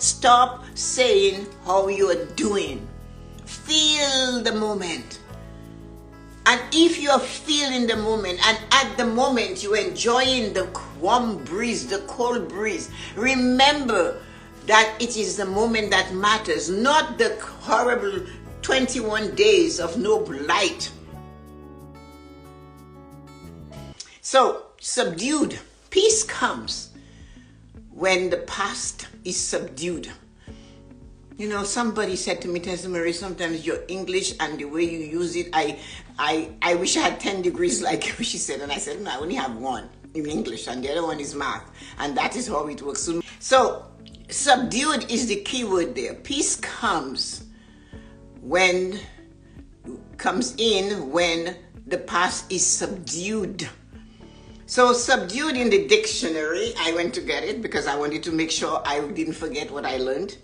Stop saying how you are doing. Feel the moment. And if you are feeling the moment, and at the moment you're enjoying the warm breeze, the cold breeze, remember that it is the moment that matters, not the horrible 21 days of no light. So, subdued. Peace comes when the past is subdued. You know, somebody said to me, Tessa-Marie, sometimes your English and the way you use it, I wish I had 10 degrees like she said. And I said, no, I only have one in English and the other one is math. And that is how it works. So subdued is the key word there. Peace comes in when the past is subdued. So subdued in the dictionary, I went to get it because I wanted to make sure I didn't forget what I learned.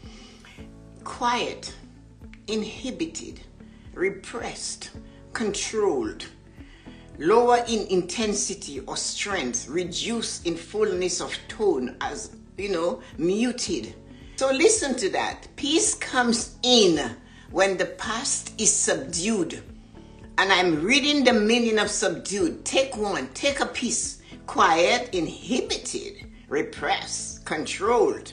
Quiet, inhibited, repressed, controlled, lower in intensity or strength, reduced in fullness of tone, as muted. So listen to that. Peace comes in when the past is subdued. And I'm reading the meaning of subdued. Take a piece. Quiet, inhibited, repressed, controlled,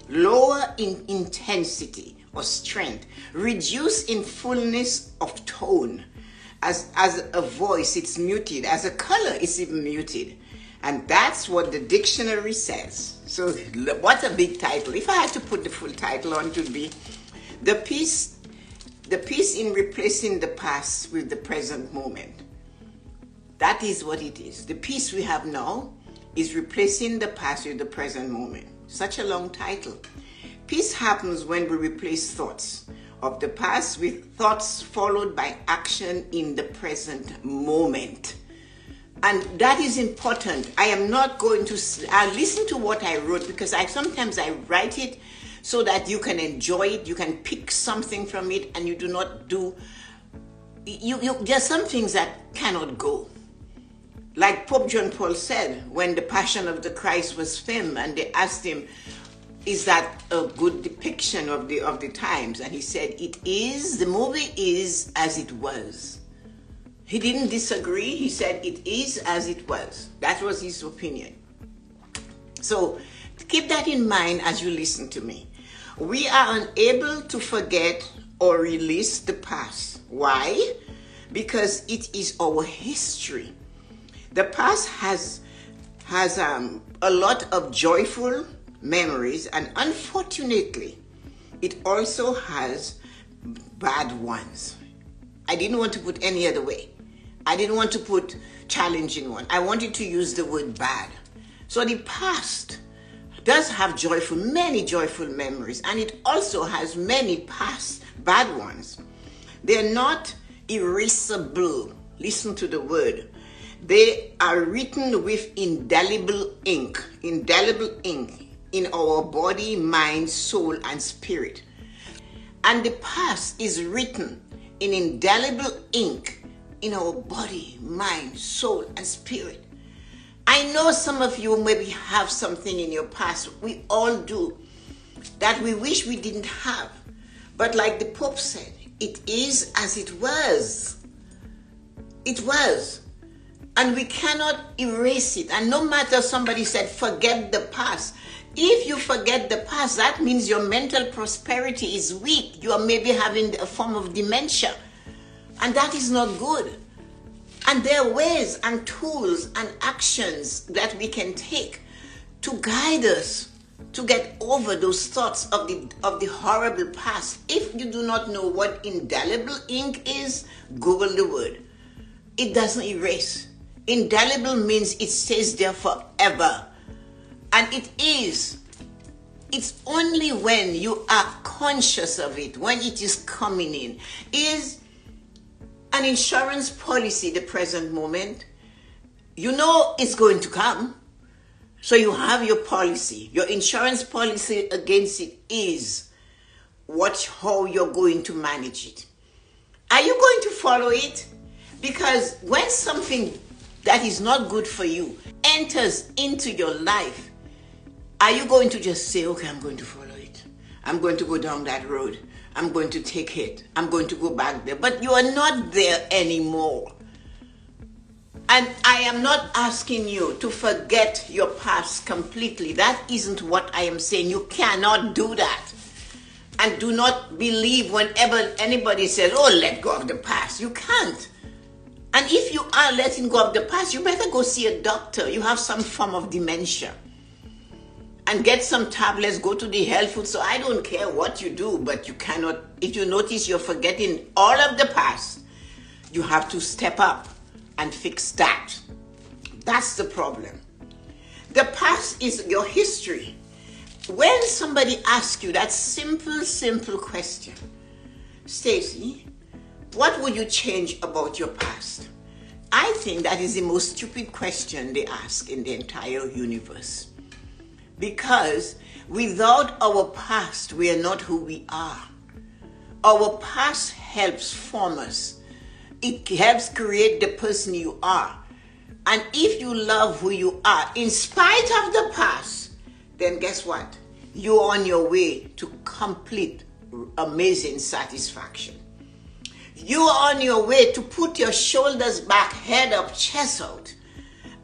lower in intensity or strength, reduced in fullness of tone. As a voice, it's muted. As a color, it's even muted. And that's what the dictionary says. So what a big title. If I had to put the full title on, it would be the peace in replacing the past with the present moment. That is what it is. The peace we have now is replacing the past with the present moment. Such a long title. Peace happens when we replace thoughts of the past with thoughts followed by action in the present moment. And that is important. I am not going to listen to what I wrote, because sometimes I write it so that you can enjoy it, you can pick something from it, and you do not do, there are some things that cannot go. Like Pope John Paul said, when the Passion of the Christ was filmed and they asked him, is that a good depiction of the times? And he said, the movie is as it was. He didn't disagree. He said, it is as it was. That was his opinion. So keep that in mind as you listen to me. We are unable to forget or release the past. Why? Because it is our history. The past has a lot of joyful memories, and unfortunately, it also has bad ones. I didn't want to put any other way. I didn't want to put challenging one. I wanted to use the word bad. So the past does have many joyful memories, and it also has many past bad ones. They're not erasable. Listen to the word. They are written with indelible ink in our body, mind, soul, and spirit. And the past is written in indelible ink in our body, mind, soul, and spirit. I know some of you maybe have something in your past. We all do. That we wish we didn't have. But like the Pope said, it is as it was. It was. And we cannot erase it. And no matter, somebody said, forget the past. If you forget the past, that means your mental prosperity is weak. You are maybe having a form of dementia. And that is not good. And there are ways and tools and actions that we can take to guide us to get over those thoughts of the horrible past. If you do not know what indelible ink is, Google the word. It doesn't erase. Indelible means it stays there forever. And it is. It's only when you are conscious of it, when it is coming in. Is an insurance policy the present moment? You know it's going to come. So you have your policy. Your insurance policy against it is how you're going to manage it. Are you going to follow it? Because when something that is not good for you enters into your life, are you going to just say, okay, I'm going to follow it? I'm going to go down that road. I'm going to take it. I'm going to go back there. But you are not there anymore. And I am not asking you to forget your past completely. That isn't what I am saying. You cannot do that. And do not believe whenever anybody says, oh, let go of the past. You can't. And if you are letting go of the past, you better go see a doctor. You have some form of dementia. And get some tablets, go to the health food. So I don't care what you do, but you cannot, if you notice you're forgetting all of the past, you have to step up and fix that. That's the problem. The past is your history. When somebody asks you that simple question, Stacy, what would you change about your past? I think that is the most stupid question they ask in the entire universe. Because without our past, we are not who we are. Our past helps form us. It helps create the person you are. And if you love who you are, in spite of the past, then guess what? You're on your way to complete, amazing satisfaction. You are on your way to put your shoulders back, head up, chest out,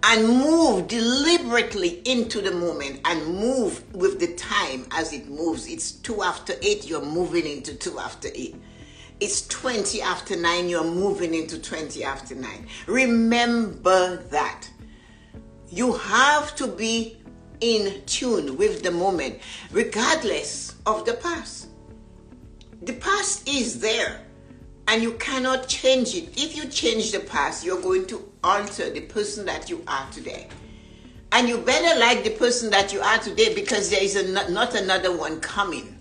and move deliberately into the moment and move with the time as it moves. It's 2 after 8, you're moving into 2 after 8. It's 20 after 9, you're moving into 20 after 9. Remember that. You have to be in tune with the moment, regardless of the past. The past is there, and you cannot change it. If you change the past, you're going to alter the person that you are today. And you better like the person that you are today, because there is not another one coming.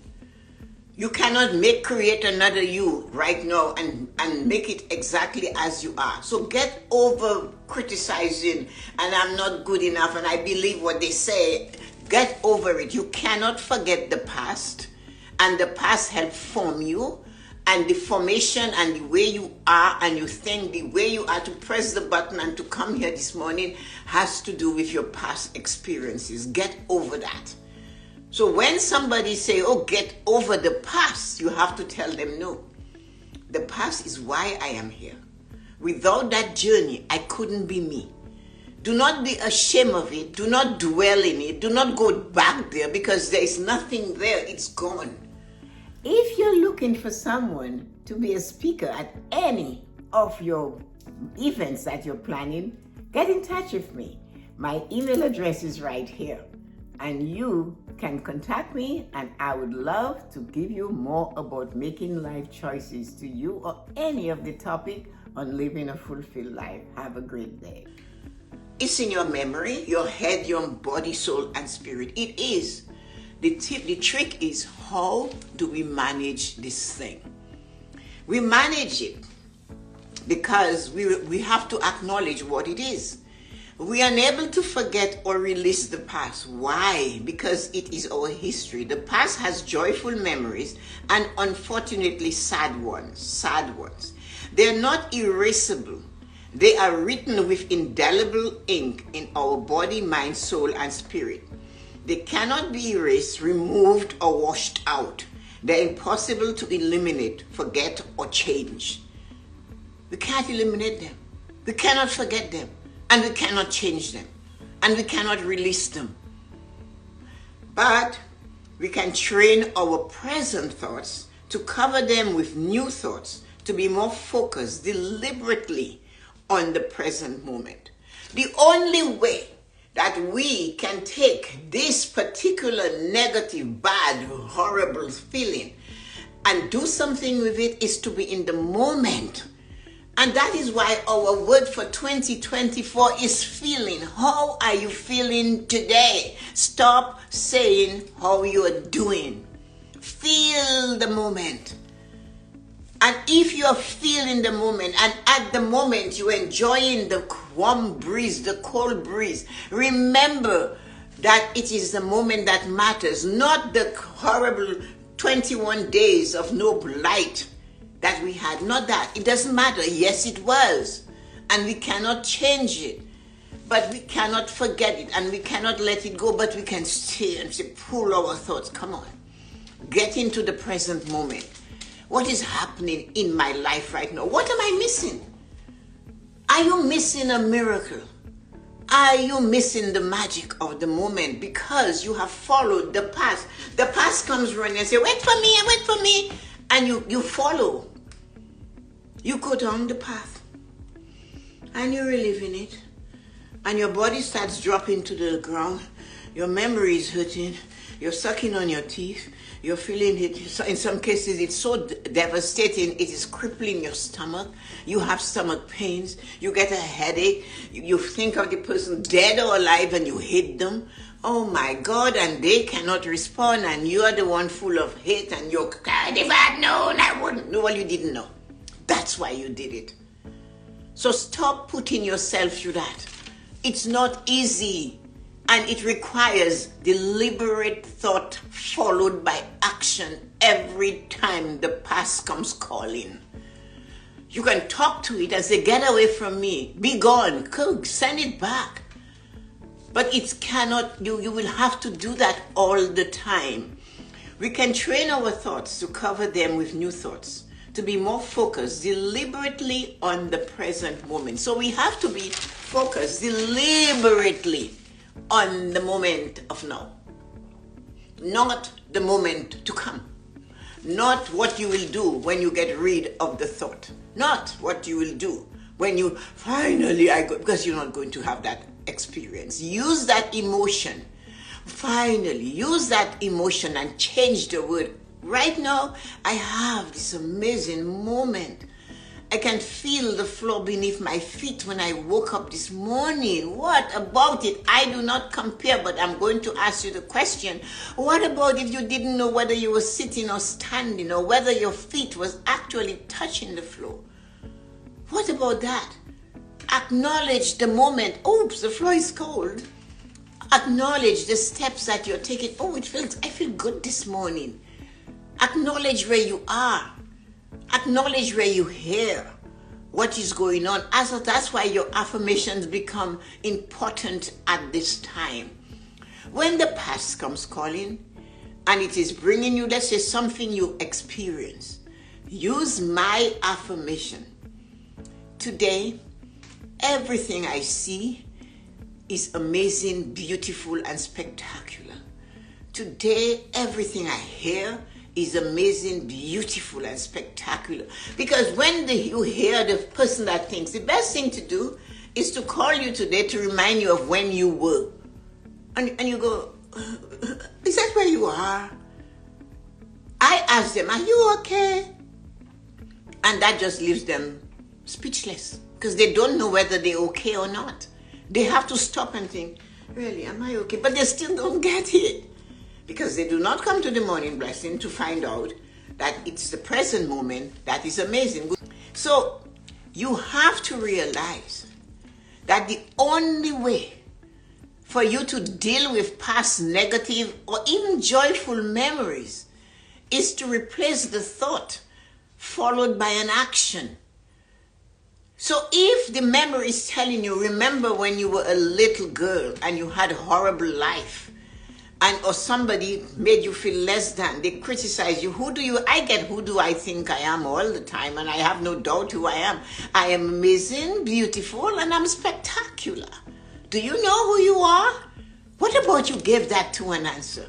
You cannot create another you right now and make it exactly as you are. So get over criticizing, and I'm not good enough, and I believe what they say. Get over it. You cannot forget the past, and the past helped form you, and the formation and the way you are and you think, the way you are to press the button and to come here this morning has to do with your past experiences. Get over that. So when somebody say, oh, get over the past, you have to tell them, no. The past is why I am here. Without that journey, I couldn't be me. Do not be ashamed of it. Do not dwell in it. Do not go back there, because there is nothing there. It's gone. If you're looking for someone to be a speaker at any of your events that you're planning, get in touch with me. My email address is right here. And you can contact me, and I would love to give you more about making life choices to you or any of the topic on living a fulfilled life. Have a great day. It's in your memory, your head, your body, soul, and spirit. It is. The trick is, how do we manage this thing? We manage it because we have to acknowledge what it is. We are unable to forget or release the past. Why? Because it is our history. The past has joyful memories and unfortunately sad ones. They're not erasable. They are written with indelible ink in our body, mind, soul, and spirit. They cannot be erased, removed, or washed out. They're impossible to eliminate, forget, or change. We can't eliminate them. We cannot forget them. And we cannot change them. And we cannot release them. But we can train our present thoughts to cover them with new thoughts, to be more focused deliberately on the present moment. The only way that we can take this particular negative, bad, horrible feeling and do something with it is to be in the moment. And that is why our word for 2024 is feeling. How are you feeling today? Stop saying how you are doing. Feel the moment. And if you are feeling the moment, and at the moment you're enjoying the warm breeze, the cold breeze, remember that it is the moment that matters, not the horrible 21 days of no light that we had. Not that. It doesn't matter. Yes, it was. And we cannot change it. But we cannot forget it. And we cannot let it go. But we can stay and say, pull our thoughts. Come on. get into the present moment. What is happening in my life right now? What am I missing? Are you missing a miracle? Are you missing the magic of the moment because you have followed the past? The past comes running and say, wait for me, wait for me. And you follow. You go down the path and you're reliving it. And your body starts dropping to the ground. Your memory is hurting. You're sucking on your teeth. You're feeling it. In some cases, it's so devastating, it is crippling your stomach. You have stomach pains. You get a headache. You think of the person dead or alive and you hate them. Oh my God, and they cannot respond, and you are the one full of hate, and you're, God, if I had known, I wouldn't. No, well, you didn't know. That's why you did it. So stop putting yourself through that. It's not easy. And it requires deliberate thought followed by action every time the past comes calling. You can talk to it and say, get away from me, be gone, cook, send it back. But it cannot, you will have to do that all the time. We can train our thoughts to cover them with new thoughts, to be more focused deliberately on the present moment. So we have to be focused deliberately on the moment of now, not the moment to come, not what you will do when you get rid of the thought, not what you will do when you finally, because you're not going to have that experience. Use that emotion, finally, use that emotion and change the word. Right now, I have this amazing moment. I can feel the floor beneath my feet when I woke up this morning. What about it? I do not compare, but I'm going to ask you the question. What about if you didn't know whether you were sitting or standing, or whether your feet was actually touching the floor? What about that? Acknowledge the moment. Oops, the floor is cold. Acknowledge the steps that you're taking. Oh, I feel good this morning. Acknowledge where you are. Acknowledge where you hear what is going on. That's why your affirmations become important at this time. When the past comes calling and it is bringing you, let's say, something you experience, use my affirmation. Today, everything I see is amazing, beautiful, and spectacular. Today, everything I hear is amazing, beautiful, and spectacular. Because when you hear the person that thinks, the best thing to do is to call you today to remind you of when you were. And you go, is that where you are? I ask them, are you okay? And that just leaves them speechless because they don't know whether they're okay or not. They have to stop and think, really, am I okay? But they still don't get it. Because they do not come to the morning blessing to find out that it's the present moment that is amazing. So you have to realize that the only way for you to deal with past negative or even joyful memories is to replace the thought followed by an action. So if the memory is telling you, remember when you were a little girl and you had a horrible life, or somebody made you feel less than, they criticize you. Who do I think I am all the time, and I have no doubt who I am. I am amazing, beautiful, and I'm spectacular. Do you know who you are? What about you give that to an answer?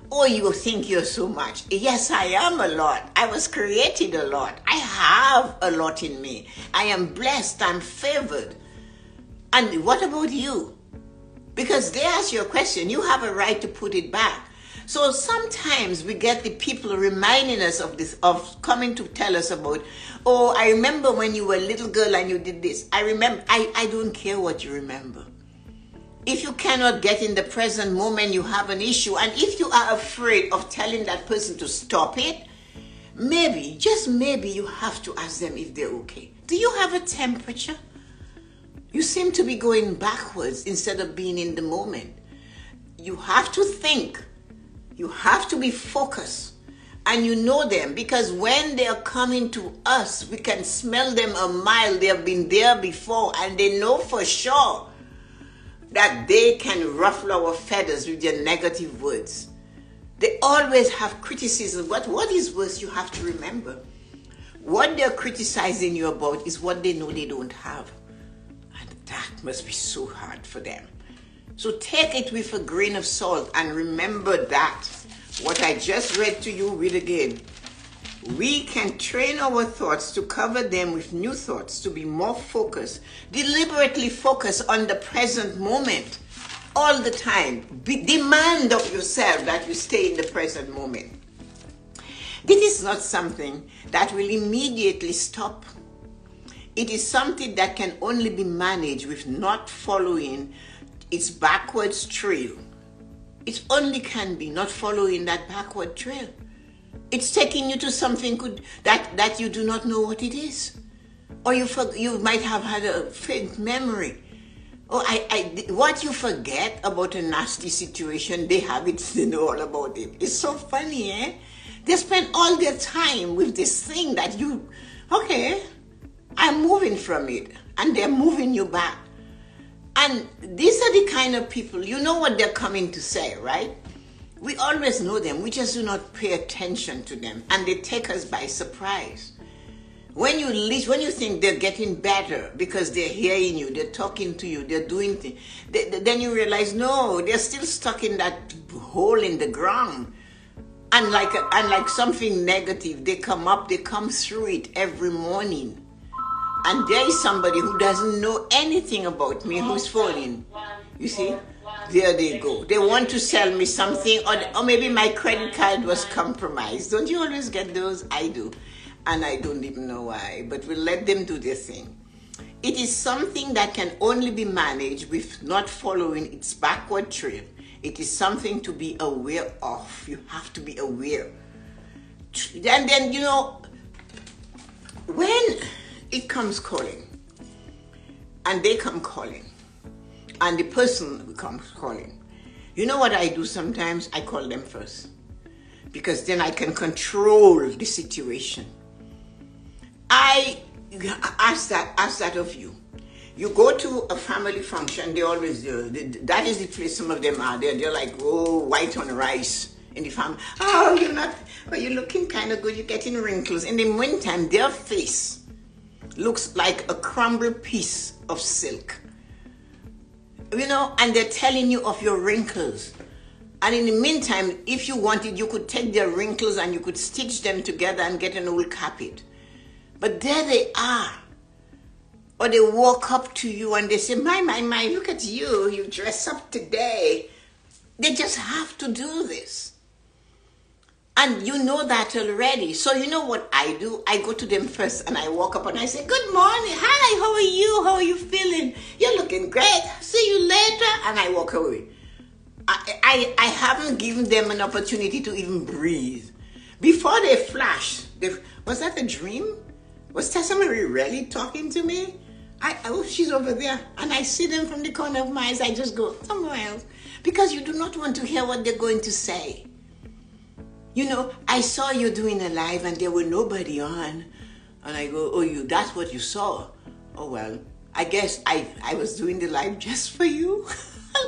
Or you think you're so much. Yes, I am a lot. I was created a lot. I have a lot in me. I am blessed, I'm favored. And what about you? Because they ask you a question, you have a right to put it back. So sometimes we get the people reminding us of this, of coming to tell us about, oh, I remember when you were a little girl and you did this. I don't care what you remember. If you cannot get in the present moment, you have an issue. And if you are afraid of telling that person to stop it, maybe, just maybe, you have to ask them if they're okay. Do you have a temperature? You seem to be going backwards instead of being in the moment. You have to think. You have to be focused. And you know them because when they are coming to us, we can smell them a mile. They have been there before and they know for sure that they can ruffle our feathers with their negative words. They always have criticism. But what is worse, you have to remember, what they're criticizing you about is what they know they don't have. And that must be so hard for them. So take it with a grain of salt and remember that. What I just read to you, read again. We can train our thoughts to cover them with new thoughts, to be more focused, deliberately focus on the present moment all the time. Demand of yourself that you stay in the present moment. This is not something that will immediately stop. It is something that can only be managed with not following its backwards trail. It only can be not following that backward trail. It's taking you to something good that you do not know what it is. Or you might have had a faint memory. Or what you forget about a nasty situation, they have it, they know all about it. It's so funny, eh? They spend all their time with this thing that okay, I'm moving from it. And they're moving you back. And these are the kind of people, you know what they're coming to say, right? We always know them. We just do not pay attention to them. And they take us by surprise. When you think they're getting better because they're hearing you, they're talking to you, they're doing things, then you realize, no, they're still stuck in that hole in the ground. And like something negative, they come through it every morning. And there is somebody who doesn't know anything about me who's phoning. You see? There they go. They want to sell me something, or maybe my credit card was compromised. Don't you always get those? I do. And I don't even know why, but we'll let them do their thing. It is something that can only be managed with not following its backward trail. It is something to be aware of. You have to be aware. And then, when it comes calling, and they come calling, and the person comes calling, you know what I do sometimes? I call them first. Because then I can control the situation. I ask that of you. You go to a family function, they always do. That is the place some of them are. They're like, oh, white on rice in the family. Oh, you're looking kind of good. You're getting wrinkles. In the meantime, their face looks like a crumbled piece of silk. And they're telling you of your wrinkles. And in the meantime, if you wanted, you could take their wrinkles and you could stitch them together and get an old carpet. But there they are. Or they walk up to you and they say, my, look at you. You dress up today. They just have to do this. And you know that already. So you know what I do? I go to them first and I walk up and I say, good morning. Hi, how are you? How are you feeling? You're looking great. See you later. And I walk away. I haven't given them an opportunity to even breathe. Before they flash, was that a dream? Was Tessa-Marie really talking to me? Oh, she's over there. And I see them from the corner of my eyes. I just go somewhere else. Because you do not want to hear what they're going to say. I saw you doing a live and there were nobody on. And I go, oh, that's what you saw. Oh, well, I guess I was doing the live just for you.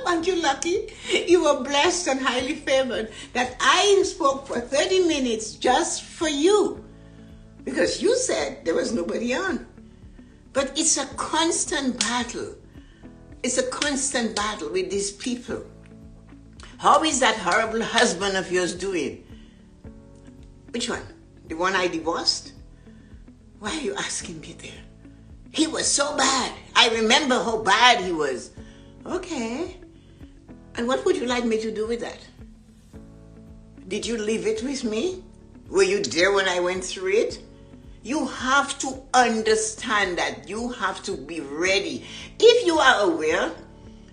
Aren't you lucky? You were blessed and highly favored that I spoke for 30 minutes just for you. Because you said there was nobody on. But it's a constant battle. It's a constant battle with these people. How is that horrible husband of yours doing? Which one? The one I divorced? Why are you asking me there? He was so bad. I remember how bad he was. Okay. And what would you like me to do with that? Did you leave it with me? Were you there when I went through it? You have to understand that. You have to be ready. If you are aware,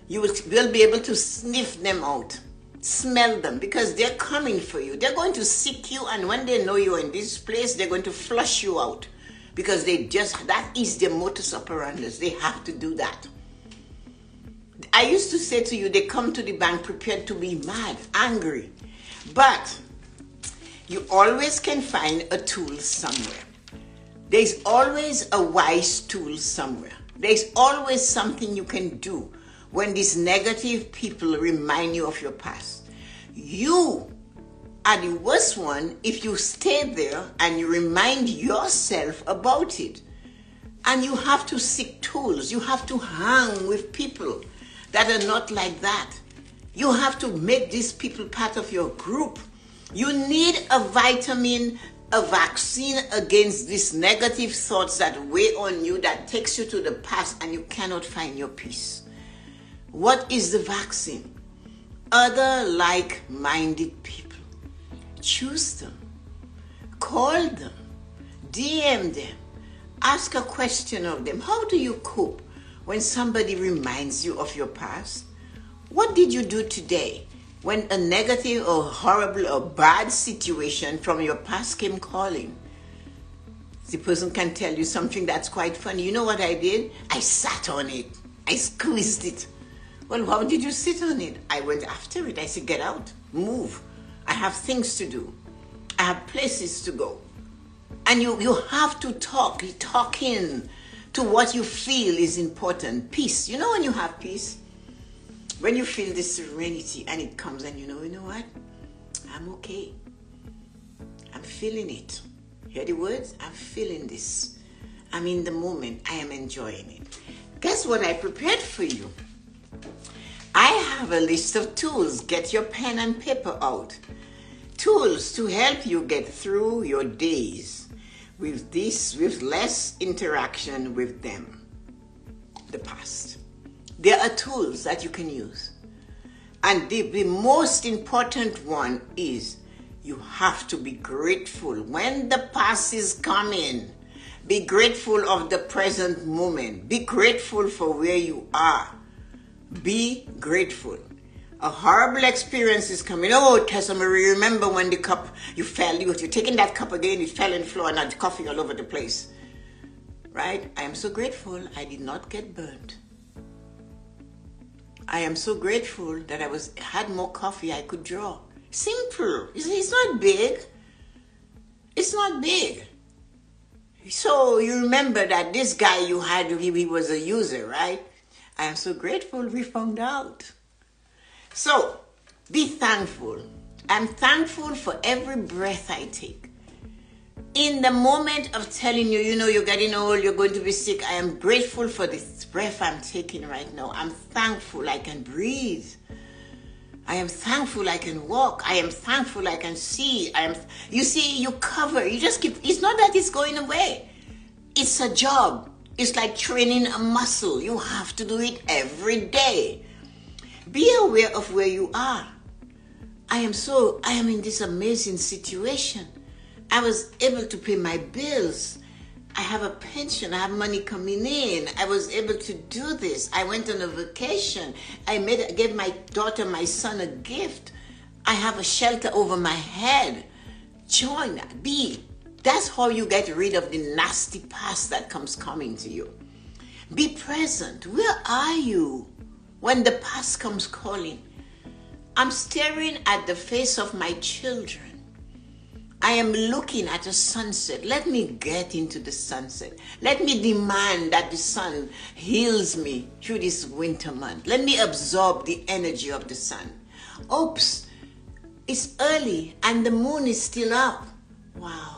you will be able to sniff them out. Smell them, because they're coming for you. They're going to seek you, and when they know you're in this place, they're going to flush you out. Because that is their modus operandi. They have to do that. I used to say to you, they come to the bank prepared to be mad, angry. But you always can find a tool somewhere. There's always a wise tool somewhere. There's always something you can do when these negative people remind you of your past. You are the worst one if you stay there and you remind yourself about it. And you have to seek tools. You have to hang with people that are not like that. You have to make these people part of your group. You need a vitamin, a vaccine against these negative thoughts that weigh on you, that takes you to the past and you cannot find your peace. What is the vaccine? Other like-minded people. Choose them. Call them. DM them. Ask a question of them. How do you cope when somebody reminds you of your past? What did you do today when a negative or horrible or bad situation from your past came calling? The person can tell you something that's quite funny. You know what I did? I sat on it. I squeezed it. Well, how did you sit on it? I went after it. I said, get out, move. I have things to do. I have places to go. And you have to talk in to what you feel is important. Peace. You know when you have peace? When you feel this serenity and it comes and you know what? I'm okay. I'm feeling it. Hear the words? I'm feeling this. I'm in the moment. I am enjoying it. Guess what I prepared for you? I have a list of tools. Get your pen and paper out. Tools to help you get through your days with less interaction with them, the past. There are tools that you can use. And the most important one is you have to be grateful. When the past is coming, be grateful of the present moment. Be grateful for where you are. Be grateful. A horrible experience is coming. Oh, Tessa-Marie, remember when the cup, you fell, you're taking that cup again, it fell on the floor and had coffee all over the place. Right? I am so grateful I did not get burnt. I am so grateful that I had more coffee I could draw. Simple. It's not big. It's not big. So you remember that this guy you had, he was a user, right? I am so grateful we found out. So, be thankful. I'm thankful for every breath I take. In the moment of telling you, you're getting old, you're going to be sick, I am grateful for this breath I'm taking right now. I'm thankful I can breathe. I am thankful I can walk. I am thankful I can see. You see, you cover, you just keep, it's not that it's going away. It's a job. It's like training a muscle. You have to do it every day. Be aware of where you are. I am in this amazing situation. I was able to pay my bills. I have a pension. I have money coming in. I was able to do this. I went on a vacation. I gave my daughter, my son a gift. I have a shelter over my head. Join that. That's how you get rid of the nasty past that comes coming to you. Be present. Where are you when the past comes calling? I'm staring at the face of my children. I am looking at a sunset. Let me get into the sunset. Let me demand that the sun heals me through this winter month. Let me absorb the energy of the sun. Oops, it's early and the moon is still up. Wow.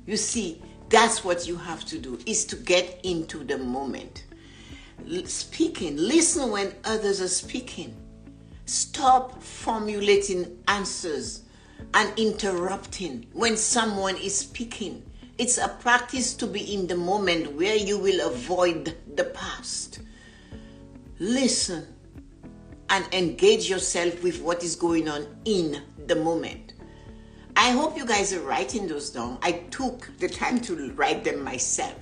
You see, that's what you have to do, is to get into the moment. Speaking, listen when others are speaking. Stop formulating answers and interrupting when someone is speaking. It's a practice to be in the moment where you will avoid the past. Listen and engage yourself with what is going on in the moment. I hope you guys are writing those down. I took the time to write them myself.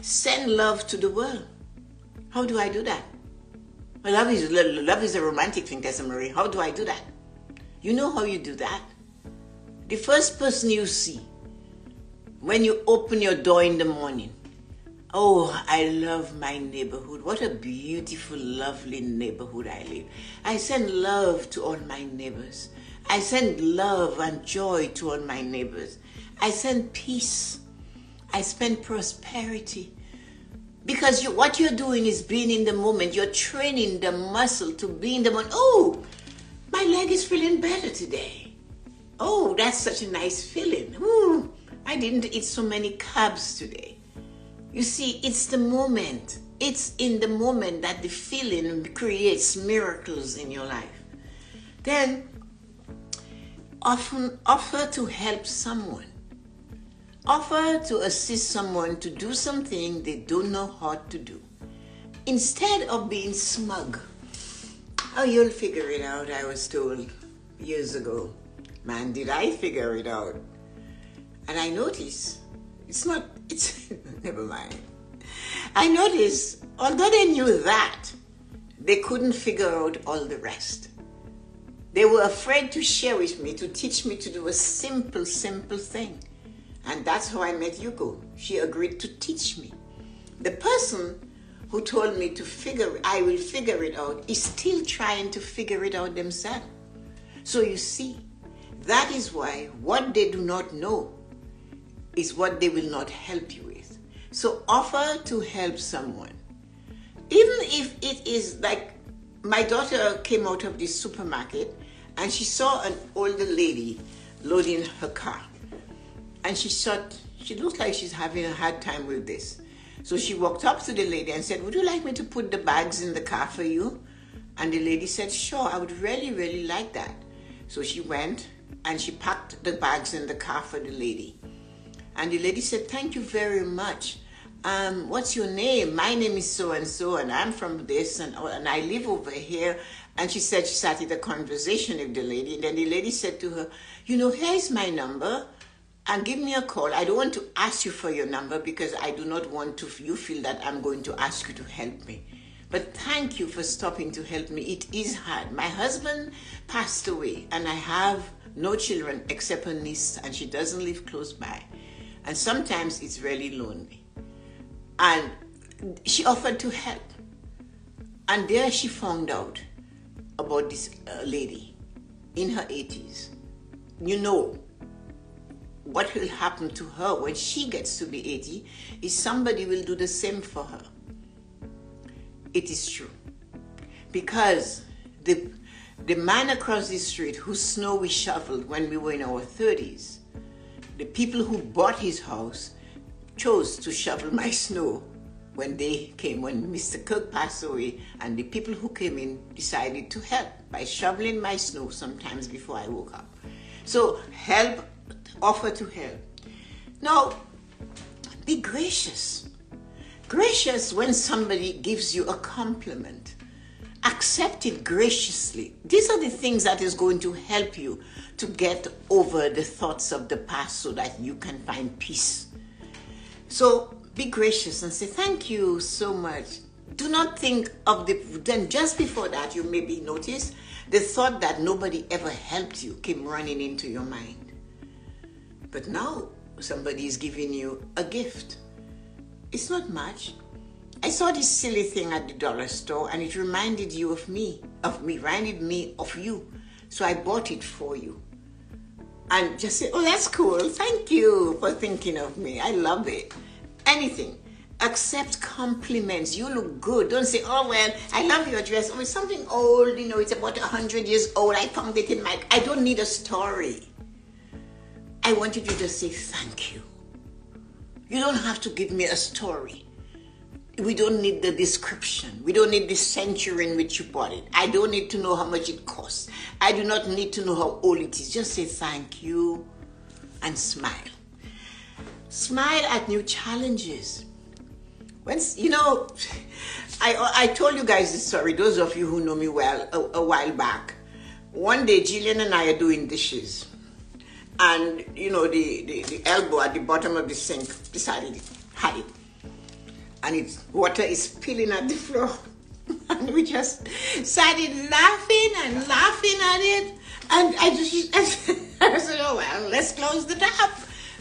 Send love to the world. How do I do that? Well, love is a romantic thing, Tessa-Marie. How do I do that? You know how you do that? The first person you see when you open your door in the morning. Oh, I love my neighborhood. What a beautiful, lovely neighborhood I live. I send love to all my neighbors. I send love and joy to all my neighbors. I send peace. I send prosperity. Because what you're doing is being in the moment. You're training the muscle to be in the moment. Oh, my leg is feeling better today. Oh, that's such a nice feeling. Ooh, I didn't eat so many carbs today. You see, it's the moment. It's in the moment that the feeling creates miracles in your life. Then, often offer to help someone. Offer to assist someone to do something they don't know how to do. Instead of being smug. Oh, you'll figure it out, I was told years ago. Man, did I figure it out. And I noticed, never mind. I noticed, although they knew that, they couldn't figure out all the rest. They were afraid to share with me, to teach me to do a simple thing. And that's how I met Yuko. She agreed to teach me. The person who told me I will figure it out, is still trying to figure it out themselves. So you see, that is why what they do not know is what they will not help you with. So offer to help someone. Even if it is like, my daughter came out of the supermarket and she saw an older lady loading her car. And she thought, she looks like she's having a hard time with this. So she walked up to the lady and said, would you like me to put the bags in the car for you? And the lady said, sure, I would really like that. So she went and she packed the bags in the car for the lady. And the lady said, thank you very much. What's your name? My name is so-and-so, and I'm from this, and I live over here. And she said she started a conversation with the lady. And then the lady said to her, here's my number. And give me a call. I don't want to ask you for your number because I do not want you feel that I'm going to ask you to help me. But thank you for stopping to help me. It is hard. My husband passed away and I have no children except a niece, and she doesn't live close by. And sometimes it's really lonely. And she offered to help. And there she found out about this lady in her 80s. What will happen to her when she gets to be 80 is somebody will do the same for her. It is true. Because the man across the street whose snow we shoveled when we were in our 30s, the people who bought his house chose to shovel my snow when Mr. Kirk passed away, and the people who came in decided to help by shoveling my snow sometimes before I woke up. So offer to help. Now, be gracious. Gracious when somebody gives you a compliment. Accept it graciously. These are the things that is going to help you to get over the thoughts of the past so that you can find peace. So be gracious and say, thank you so much. Do not think of then just before that, you maybe notice the thought that nobody ever helped you came running into your mind. But now somebody is giving you a gift. It's not much. I saw this silly thing at the dollar store and it reminded you of me, reminded me of you. So I bought it for you. And just say, oh, that's cool. Thank you for thinking of me. I love it. Anything. Accept compliments. You look good. Don't say, oh, well, I love your dress. Oh, it's something old. It's about 100 years old. I found it in I don't need a story. I want you to just say thank you. You don't have to give me a story. We don't need the description. We don't need the century in which you bought it. I don't need to know how much it costs. I do not need to know how old it is. Just say thank you and smile. Smile at new challenges. I told you guys this story, those of you who know me well, a while back. One day, Jillian and I are doing dishes. And, the elbow at the bottom of the sink decided it had it. And water is spilling at the floor. And we just started laughing at it. And I said, oh, well, let's close the tap.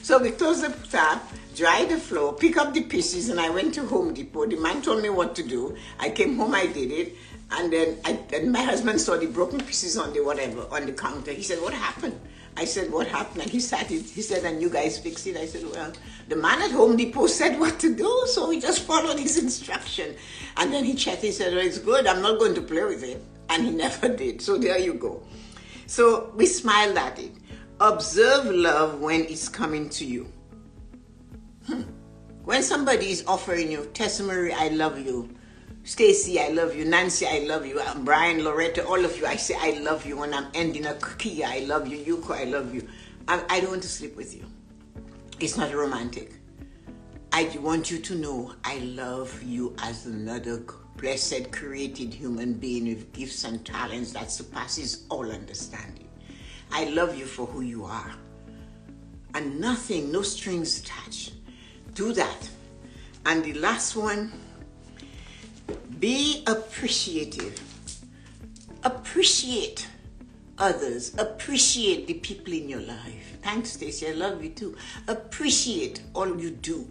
So we closed the tap, dried the floor, pick up the pieces, and I went to Home Depot. The man told me what to do. I came home, I did it. And then my husband saw the broken pieces on the counter. He said, what happened? I said, what happened? And he said, and you guys fixed it. I said, well, the man at Home Depot said what to do, so we just followed his instruction. And then he checked, he said, well, it's good, I'm not going to play with it. And he never did, so there you go. So we smiled at it. Observe love when it's coming to you. When somebody is offering you, Tessa-Marie, I love you. Stacy, I love you. Nancy, I love you. Brian, Loretta, all of you, I say I love you. When I'm ending a Kia, I love you. Yuko, I love you. I don't want to sleep with you. It's not romantic. I want you to know I love you as another blessed, created human being with gifts and talents that surpasses all understanding. I love you for who you are. And nothing, no strings attached. Do that. And the last one, be appreciative. Appreciate others. Appreciate the people in your life. Thanks, Stacey. I love you too. Appreciate all you do.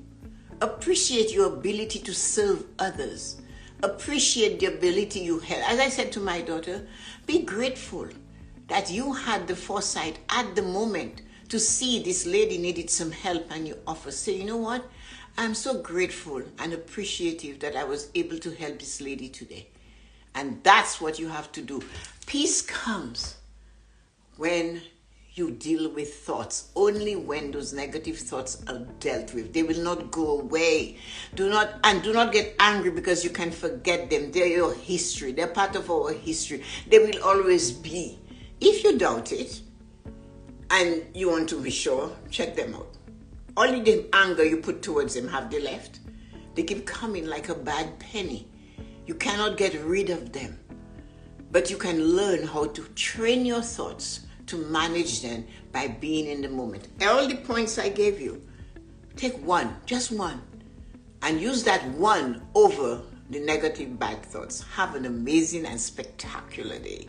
Appreciate your ability to serve others. Appreciate the ability you have. As I said to my daughter, be grateful that you had the foresight at the moment to see this lady needed some help and you offer. Say, you know what? I'm so grateful and appreciative that I was able to help this lady today. And that's what you have to do. Peace comes when you deal with thoughts, only when those negative thoughts are dealt with. They will not go away. Do not get angry because you can forget them. They're your history. They're part of our history. They will always be. If you doubt it and you want to be sure, check them out. Only the anger you put towards them, have they left? They keep coming like a bad penny. You cannot get rid of them. But you can learn how to train your thoughts to manage them by being in the moment. All the points I gave you, take one, just one, and use that one over the negative bad thoughts. Have an amazing and spectacular day.